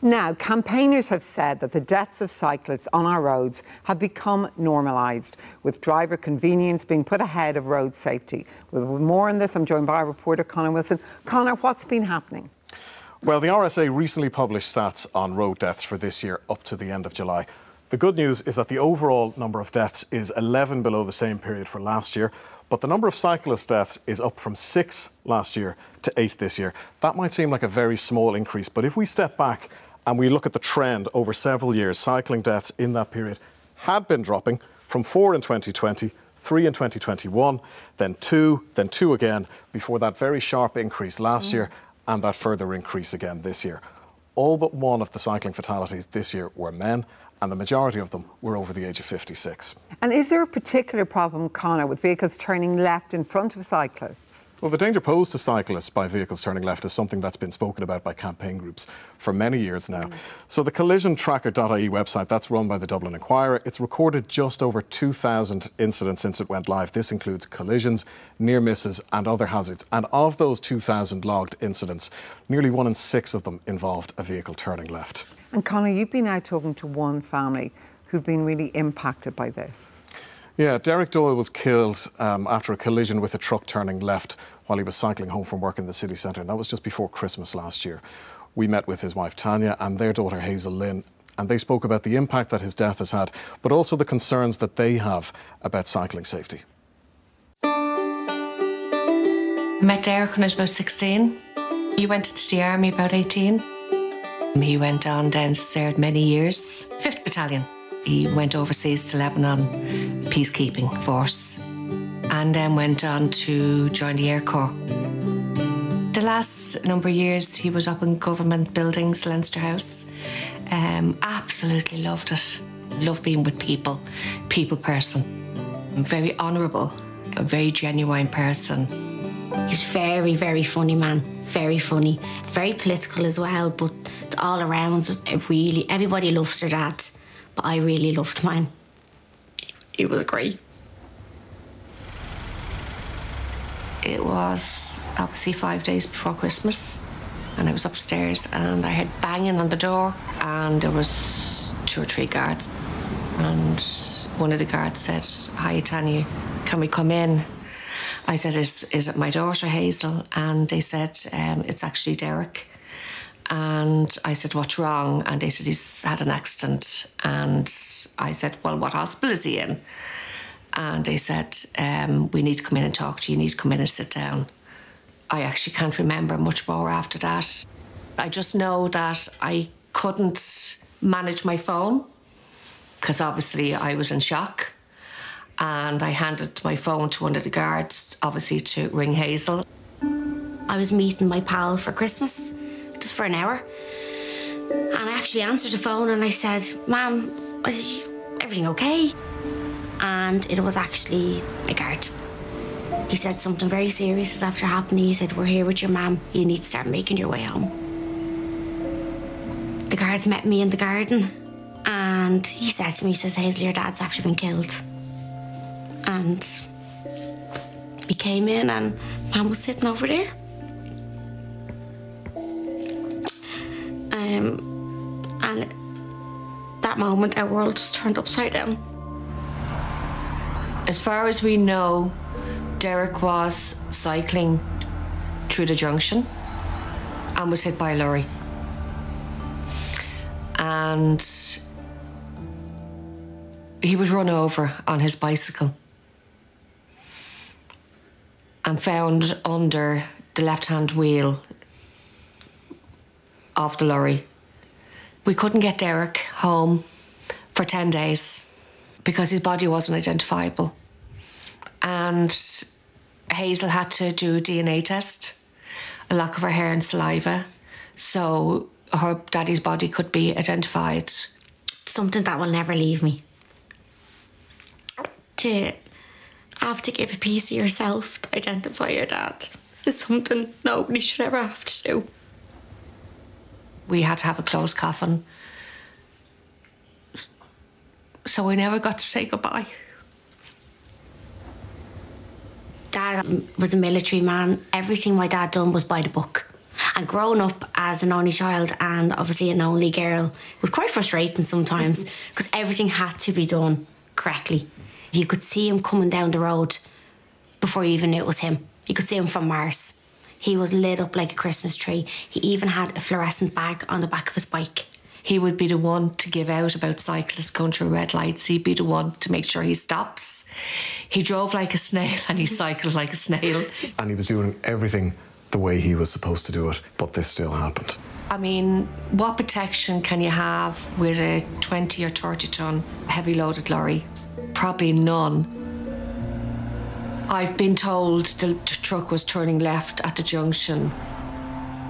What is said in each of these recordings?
Now, campaigners have said that the deaths of cyclists on our roads have become normalised, with driver convenience being put ahead of road safety. With more on this, I'm joined by our reporter Conor Wilson. Conor, what's been happening? Well, the RSA recently published stats on road deaths for this year up to the end of July. The good news is that the overall number of deaths is 11 below the same period for last year, but the number of cyclist deaths is up from 6 last year to 8 this year. That might seem like a very small increase, but if we step back and we look at the trend over several years, cycling deaths in that period had been dropping from 4 in 2020, 3 in 2021, then 2 again, before that very sharp increase last year and that further increase again this year. All but one of the cycling fatalities this year were men, and the majority of them were over the age of 56. And is there a particular problem, Conor, with vehicles turning left in front of cyclists? Well, the danger posed to cyclists by vehicles turning left is something that's been spoken about by campaign groups for many years now. So the collisiontracker.ie website, that's run by the Dublin Inquirer, it's recorded just over 2,000 incidents since it went live. This includes collisions, near misses and other hazards. And of those 2,000 logged incidents, nearly 1 in 6 of them involved a vehicle turning left. And Conor, you've been out talking to one family who've been really impacted by this. Yeah, Derek Doyle was killed after a collision with a truck turning left while he was cycling home from work in the city centre, and that was just before Christmas last year. We met with his wife Tania and their daughter Hazel-Lynn, and they spoke about the impact that his death has had, but also the concerns that they have about cycling safety. I met Derek when I was about 16. He went into the army about 18. He went on then served many years, 5th Battalion. He went overseas to Lebanon peacekeeping force and then went on to join the Air Corps. The last number of years he was up in government buildings, Leinster House. Absolutely loved it. Loved being with people, people person. Very honourable, a very genuine person. He's very, very funny man, very funny. Very political as well, but all around, really, everybody loves their dad. But I really loved mine. He was great. It was obviously 5 days before Christmas, and I was upstairs and I heard banging on the door, and there was 2 or 3 guards. And one of the guards said, "Hi, Tania, can we come in?" I said, is it my daughter, Hazel? And they said, it's actually Derek. And I said, what's wrong? And they said, he's had an accident. And I said, well, what hospital is he in? And they said, we need to come in and talk to you. You need to come in and sit down. I actually can't remember much more after that. I just know that I couldn't manage my phone because obviously I was in shock. And I handed my phone to one of the guards, obviously to ring Hazel. I was meeting my pal for Christmas, just for an hour. And I actually answered the phone and I said, "Ma'am, everything okay?" And it was actually a guard. He said something very serious is after happening. He said, "We're here with your ma'am. You need to start making your way home." The guards met me in the garden and he said to me, he says, "Hazel, your dad's after been killed." And we came in and Mum was sitting over there. And that moment, our world just turned upside down. As far as we know, Derek was cycling through the junction and was hit by a lorry. And he was run over on his bicycle and found under the left-hand wheel of the lorry. We couldn't get Derek home for 10 days because his body wasn't identifiable. And Hazel had to do a DNA test, a lock of her hair and saliva, so her daddy's body could be identified. Something that will never leave me. To have to give a piece of yourself to identify your dad is something nobody should ever have to do. We had to have a closed coffin, so we never got to say goodbye. Dad was a military man. Everything my dad done was by the book. And growing up as an only child and obviously an only girl was quite frustrating sometimes because everything had to be done correctly. You could see him coming down the road before you even knew it was him. You could see him from Mars. He was lit up like a Christmas tree. He even had a fluorescent bag on the back of his bike. He would be the one to give out about cyclists going through red lights. He'd be the one to make sure he stops. He drove like a snail and he cycled like a snail. And he was doing everything the way he was supposed to do it, but this still happened. I mean, what protection can you have with a 20 or 30 tonne heavy loaded lorry? Probably none. I've been told the truck was turning left at the junction.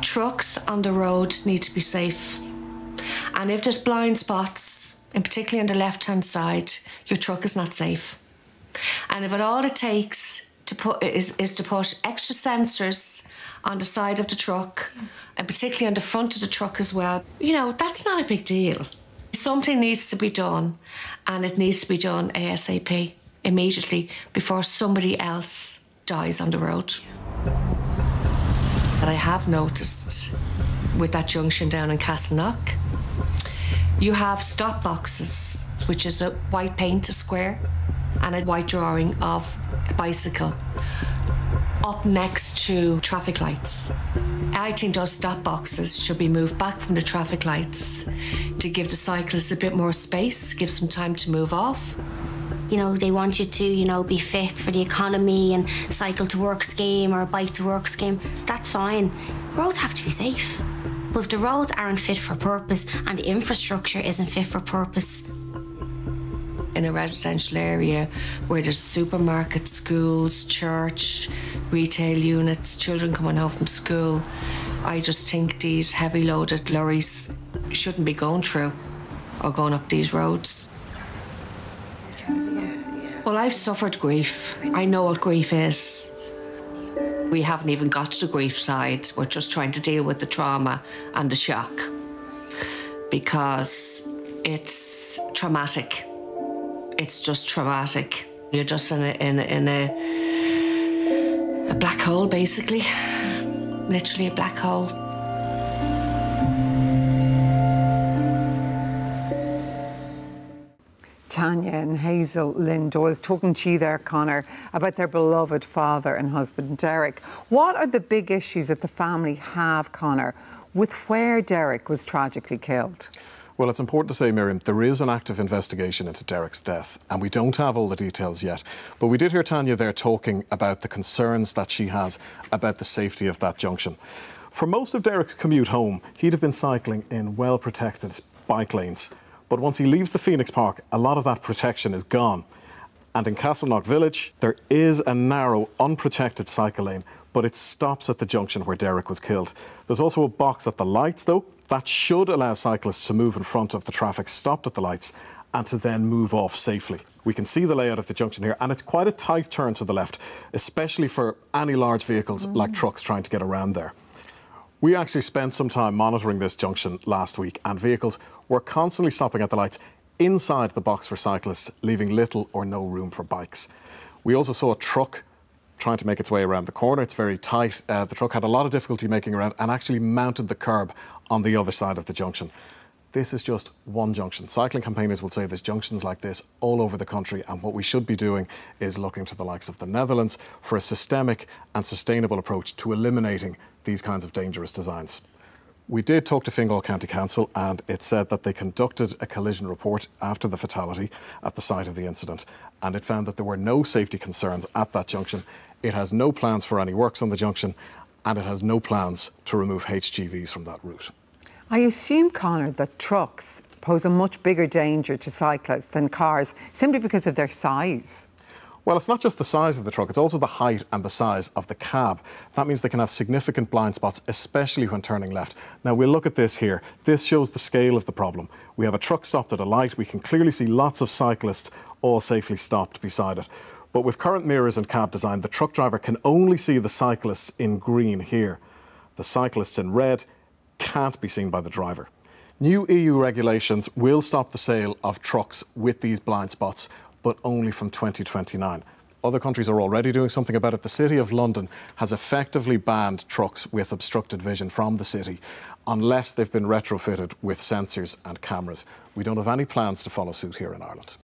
Trucks on the road need to be safe. And if there's blind spots, and particularly on the left-hand side, your truck is not safe. And if all it takes to put is to put extra sensors on the side of the truck, and particularly on the front of the truck as well, you know, that's not a big deal. Something needs to be done, and it needs to be done ASAP, immediately, before somebody else dies on the road. But I have noticed with that junction down in Castleknock, you have stop boxes, which is a white paint, a square, and a white drawing of a bicycle up next to traffic lights. I think those stop boxes should be moved back from the traffic lights to give the cyclists a bit more space, give some time to move off. You know, they want you to, you know, be fit for the economy and cycle to work scheme or bike to work scheme. So that's fine. Roads have to be safe. But if the roads aren't fit for purpose and the infrastructure isn't fit for purpose. In a residential area where there's supermarkets, schools, church, retail units, children coming home from school, I just think these heavy loaded lorries shouldn't be going through or going up these roads. Well, I've suffered grief. I know what grief is. We haven't even got to the grief side. We're just trying to deal with the trauma and the shock because it's traumatic. It's just traumatic. You're just in a black hole, basically. Literally a black hole. Tania and Hazel-Lynn Doyle talking to you there, Conor, about their beloved father and husband, Derek. What are the big issues that the family have, Conor, with where Derek was tragically killed? Well, it's important to say, Miriam, there is an active investigation into Derek's death, and we don't have all the details yet. But we did hear Tania there talking about the concerns that she has about the safety of that junction. For most of Derek's commute home, he'd have been cycling in well-protected bike lanes. But once he leaves the Phoenix Park, a lot of that protection is gone. And in Castleknock village, there is a narrow, unprotected cycle lane, but it stops at the junction where Derek was killed. There's also a box at the lights, though. That should allow cyclists to move in front of the traffic stopped at the lights and to then move off safely. We can see the layout of the junction here, and it's quite a tight turn to the left, especially for any large vehicles like trucks trying to get around there. We actually spent some time monitoring this junction last week, and vehicles were constantly stopping at the lights inside the box for cyclists, leaving little or no room for bikes. We also saw a truck trying to make its way around the corner. It's very tight. The truck had a lot of difficulty making around and actually mounted the curb on the other side of the junction. This is just one junction. Cycling campaigners will say there's junctions like this all over the country, and what we should be doing is looking to the likes of the Netherlands for a systemic and sustainable approach to eliminating these kinds of dangerous designs. We did talk to Fingal County Council, and it said that they conducted a collision report after the fatality at the site of the incident, and it found that there were no safety concerns at that junction. It has no plans for any works on the junction, and it has no plans to remove HGVs from that route. I assume, Conor, that trucks pose a much bigger danger to cyclists than cars simply because of their size. Well, it's not just the size of the truck, it's also the height and the size of the cab. That means they can have significant blind spots, especially when turning left. Now, we'll look at this here. This shows the scale of the problem. We have a truck stopped at a light. We can clearly see lots of cyclists all safely stopped beside it. But with current mirrors and cab design, the truck driver can only see the cyclists in green here. The cyclists in red can't be seen by the driver. New EU regulations will stop the sale of trucks with these blind spots, but only from 2029. Other countries are already doing something about it. The City of London has effectively banned trucks with obstructed vision from the city unless they've been retrofitted with sensors and cameras. We don't have any plans to follow suit here in Ireland.